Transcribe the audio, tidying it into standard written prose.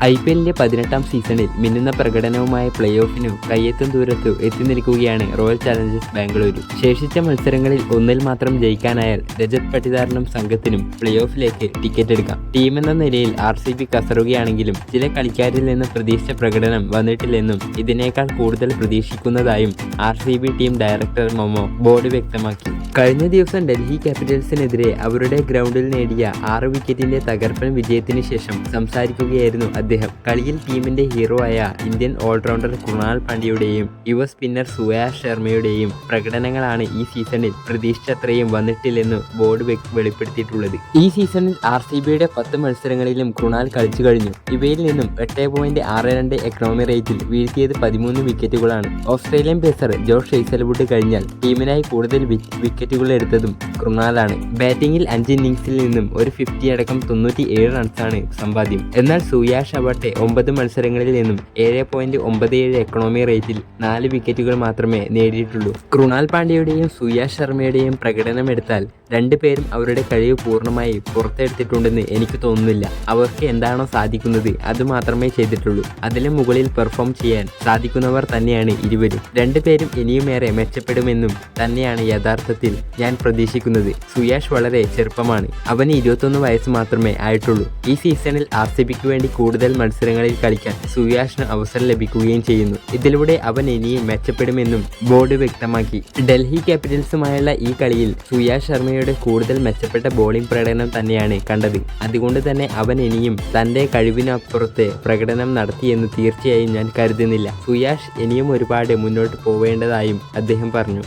IPLന്റെ 18ാം സീസണിൽ മിന്നുന്ന പ്രകടനവുമായ പ്ലേ ഓഫിനു കയ്യെത്തും ദൂരത്തു എത്തി നിൽക്കുകയാണ് റോയൽ ചാലഞ്ചേഴ്സ് ബാംഗ്ലൂരു. ശേഷിച്ച മത്സരങ്ങളിൽ ഒന്നിൽ മാത്രം ജയിക്കാനായാൽ രജത് പട്ടിദാറിനും സംഘത്തിനും പ്ലേ ഓഫിലേക്ക് ടിക്കറ്റ് എടുക്കാം. ടീമെന്ന നിലയിൽ RCB കസറുകയാണെങ്കിലും ചില കളിക്കാരിൽ നിന്ന് പ്രതീക്ഷിച്ച പ്രകടനം വന്നിട്ടില്ലെന്നും ഇതിനേക്കാൾ കൂടുതൽ പ്രതീക്ഷിക്കുന്നതായും RCB team director momo board വ്യക്തമാക്കി. കഴിഞ്ഞ ദിവസം ഡൽഹി ക്യാപിറ്റൽസിനെതിരെ അവരുടെ ഗ്രൗണ്ടിൽ നേടിയ 6 വിക്കറ്റിന്റെ തകർപ്പൻ വിജയത്തിന് ശേഷം സംസാരിക്കുകയായിരുന്നു അദ്ദേഹം. കളിയിൽ ടീമിന്റെ ഹീറോ ആയ ഇന്ത്യൻ ഓൾറൗണ്ടർ കൃണാൽ പാണ്ഡ്യയുടെയും യുവ സ്പിന്നർ സുയാഷ് ശർമ്മയുടെയും പ്രകടനങ്ങളാണ് ഈ സീസണിൽ പ്രതീക്ഷിച്ചത്രയും വന്നിട്ടില്ലെന്ന് ബോർഡ് വെളിപ്പെടുത്തിയിട്ടുള്ളത്. ഈ സീസണിൽ RCBയുടെ 10 മത്സരങ്ങളിലും കൃണാൽ കളിച്ചു കഴിഞ്ഞു. ഇവയിൽ നിന്നും 8.62 എക്കണോമി റേറ്റിൽ വീഴ്ത്തിയത് 13 വിക്കറ്റുകളാണ്. ഓസ്ട്രേലിയൻ പേസർ ജോഷ് ഹേസൽവുഡ് കഴിഞ്ഞാൽ ടീമിനായി കൂടുതൽ വിക്കറ്റുകൾ എടുത്തതും കൃണാലാണ്. ബാറ്റിംഗിൽ 5 ഇന്നിംഗ്സിൽ നിന്നും ഒരു 50 അടക്കം 97 റൺസാണ് സമ്പാദ്യം. എന്നാൽ സുയാഷ് ആവട്ടെ 9 മത്സരങ്ങളിൽ നിന്നും 7.97 എക്കണോമി റേറ്റിൽ 4 വിക്കറ്റുകൾ മാത്രമേ നേടിയിട്ടുള്ളൂ. കൃണാൽ പാണ്ഡ്യയുടെയും സുയാഷ് ശർമ്മയുടെയും പ്രകടനം എടുത്താൽ രണ്ടുപേരും അവരുടെ കഴിവ് പൂർണ്ണമായി പുറത്തെടുത്തിട്ടുണ്ടെന്ന് എനിക്ക് തോന്നുന്നില്ല. അവർക്ക് എന്താണോ സാധിക്കുന്നത് അതുമാത്രമേ ചെയ്തിട്ടുള്ളൂ. അതിലും മുകളിൽ പെർഫോം ചെയ്യാൻ സാധിക്കുന്നവർ തന്നെയാണ് ഇരുവരും. രണ്ടുപേരും ഇനിയുമേറെ മെച്ചപ്പെടുമെന്നും തന്നെയാണ് യഥാർത്ഥത്തിൽ ഞാൻ പ്രതീക്ഷിക്കുന്നത്. സുയാഷ് വളരെ ചെറുപ്പമാണ്. അവന് 21 വയസ്സ് മാത്രമേ ആയിട്ടുള്ളൂ. ഈ സീസണിൽ RCBക്ക് വേണ്ടി കൂടുതൽ മത്സരങ്ങളിൽ കളിക്കാൻ സുയാഷിന് അവസരം ലഭിക്കുകയും ചെയ്യുന്നു. ഇതിലൂടെ അവൻ ഇനിയും മെച്ചപ്പെടുമെന്നും ബോർഡ് വ്യക്തമാക്കി. ഡൽഹി ക്യാപിറ്റൽസുമായുള്ള ഈ കളിയിൽ സുയാഷ് ശർമ്മയുടെ കൂടുതൽ മെച്ചപ്പെട്ട ബോളിംഗ് പ്രകടനം തന്നെയാണ് കണ്ടത്. അതുകൊണ്ട് തന്നെ അവൻ ഇനിയും തൻ്റെ കഴിവിനപ്പുറത്തെ പ്രകടനം നടത്തിയെന്ന് തീർച്ചയായും ഞാൻ കരുതുന്നില്ല. സുയാഷ് ഇനിയും ഒരുപാട് മുന്നോട്ട് പോവേണ്ടതായും അദ്ദേഹം പറഞ്ഞു.